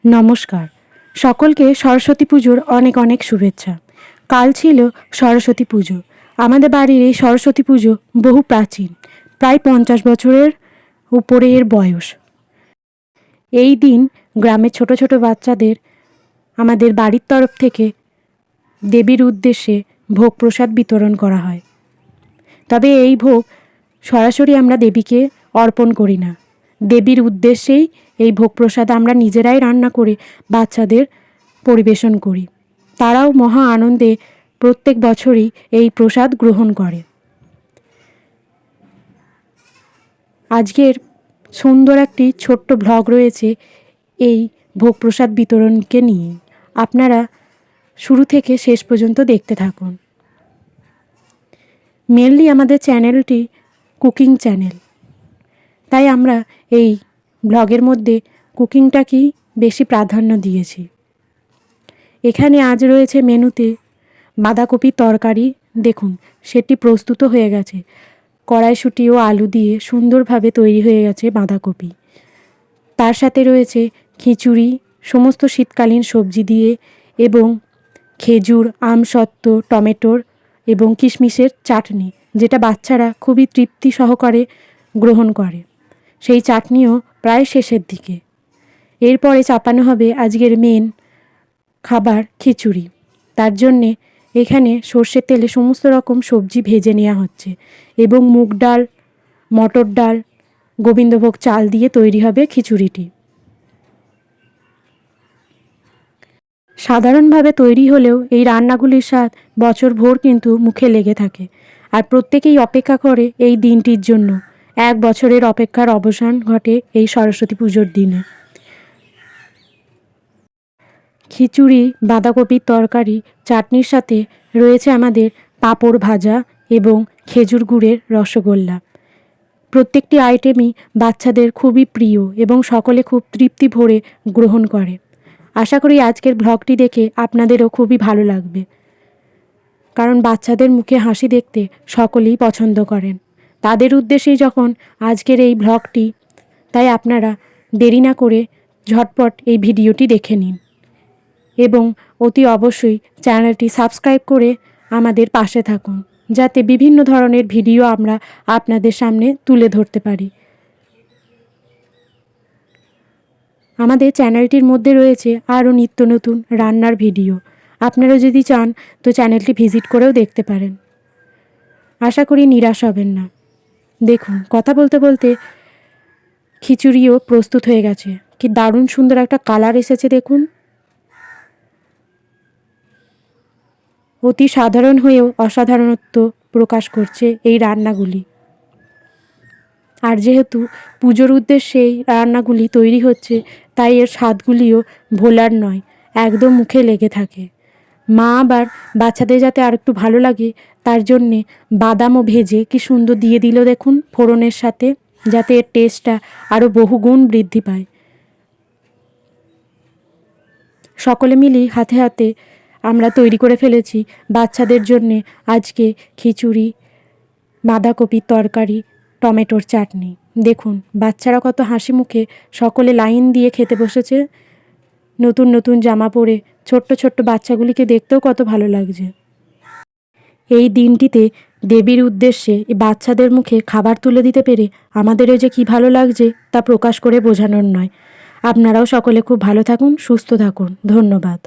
নমস্কার, সকলকে সরস্বতী পুজোর অনেক অনেক শুভেচ্ছা। কাল ছিল সরস্বতী পুজো। আমাদের বাড়ির এই সরস্বতী পুজো বহু প্রাচীন, প্রায় 50 বছরের উপরে এর বয়স। এই দিন গ্রামের ছোট ছোট বাচ্চাদের আমাদের বাড়ির তরফ থেকে দেবীর উদ্দেশ্যে ভোগ প্রসাদ বিতরণ করা হয়। তবে এই ভোগ সরাসরি আমরা দেবীকে অর্পণ করি না, দেবীর উদ্দেশ্যেই এই ভোগ প্রসাদ আমরা নিজেরাই রান্না করে বাচ্চাদের পরিবেশন করি। তারাও মহা আনন্দে প্রত্যেক বছরই এই প্রসাদ গ্রহণ করে। আজকের সুন্দর একটি ছোট্ট ভ্লগ রয়েছে এই ভোগ প্রসাদ বিতরণকে নিয়ে। আপনারা শুরু থেকে শেষ পর্যন্ত দেখতে থাকুন। মেনলি আমাদের চ্যানেলটি কুকিং চ্যানেল, তাই আমরা এই ব্লগের মধ্যে কুকিংটাকেই বেশি প্রাধান্য দিয়েছি। এখানে আজ রয়েছে মেনুতে বাঁধাকপির তরকারি। দেখুন, সেটি প্রস্তুত হয়ে গেছে। কড়াইশুঁটি ও আলু দিয়ে সুন্দরভাবে তৈরি হয়ে গেছে বাঁধাকপি। তার সাথে রয়েছে খিচুড়ি, সমস্ত শীতকালীন সবজি দিয়ে, এবং খেজুর, আমসত্ত্ব, টমেটোর এবং কিশমিশের চাটনি, যেটা বাচ্চারা খুবই তৃপ্তি সহকারে গ্রহণ করে। সেই চাটনিও প্রায় শেষের দিকে। এরপরে চাপানো হবে আজকের মেন খাবার খিচুড়ি। তার জন্যে এখানে সর্ষের তেলে সমস্ত রকম সবজি ভেজে নেওয়া হচ্ছে, এবং মুগ ডাল, মটর ডাল, গোবিন্দভোগ চাল দিয়ে তৈরি হবে খিচুড়িটি। সাধারণভাবে তৈরি হলেও এই রান্নাগুলির স্বাদ বছরভর কিন্তু মুখে লেগে থাকে, আর প্রত্যেকেই অপেক্ষা করে এই দিনটির জন্য। 1 বছরের অপেক্ষার অবসান ঘটে এই সরস্বতী পুজোর দিনে। খিচুড়ি, বাঁধাকপির তরকারি, চাটনির সাথে রয়েছে আমাদের পাঁপড় ভাজা এবং খেজুর গুড়ের রসগোল্লা। প্রত্যেকটি আইটেমই বাচ্চাদের খুবই প্রিয় এবং সকলে খুব তৃপ্তি ভরে গ্রহণ করে। আশা করি আজকের ব্লগটি দেখে আপনাদেরও খুবই ভালো লাগবে, কারণ বাচ্চাদের মুখে হাসি দেখতে সকলেই পছন্দ করেন। তাদের উদ্দেশ্যেই যখন আজকের এই ব্লগটি, তাই আপনারা দেরি না করে ঝটপট এই ভিডিওটি দেখে নিন, এবং অতি অবশ্যই চ্যানেলটি সাবস্ক্রাইব করে আমাদের পাশে থাকুন, যাতে বিভিন্ন ধরনের ভিডিও আমরা আপনাদের সামনে তুলে ধরতে পারি। আমাদের চ্যানেলটির মধ্যে রয়েছে আরও নিত্য নতুন রান্নার ভিডিও। আপনারা যদি চান তো চ্যানেলটি ভিজিট করেও দেখতে পারেন। আশা করি নিরাশ হবেন না। দেখুন, কথা বলতে বলতে খিচুড়িও প্রস্তুত হয়ে গেছে। কি দারুণ সুন্দর একটা কালার এসেছে দেখুন। অতি সাধারণ হয়েও অসাধারণত্ব প্রকাশ করছে এই রান্নাগুলি। আর যেহেতু পুজোর উদ্দেশ্যে এই রান্নাগুলি তৈরি হচ্ছে, তাই এর স্বাদগুলিও ভোলার নয়, একদম মুখে লেগে থাকে। মা আবার বাচ্চাদের যাতে আর একটু ভালো লাগে তার জন্যে বাদামও ভেজে কি সুন্দর দিয়ে দিল দেখুন ফোড়নের সাথে, যাতে এর টেস্টটা আরও বহুগুণ বৃদ্ধি পায়। সকলে মিলেই হাতে হাতে আমরা তৈরি করে ফেলেছি বাচ্চাদের জন্যে আজকে খিচুড়ি, বাঁধাকপির তরকারি, টমেটোর চাটনি। দেখুন, বাচ্চারা কত হাসি মুখে সকলে লাইন দিয়ে খেতে বসেছে। নতুন নতুন জামা পরে ছোট্ট ছোট্ট বাচ্চাগুলিকে দেখতেও কত ভালো লাগছে। এই দিনটিতে দেবীর উদ্দেশ্যে বাচ্চাদের মুখে খাবার তুলে দিতে পেরে আমাদেরও যে কী ভালো লাগছে তা প্রকাশ করে বোঝানোর নয়। আপনারাও সকলে খুব ভালো থাকুন, সুস্থ থাকুন। ধন্যবাদ।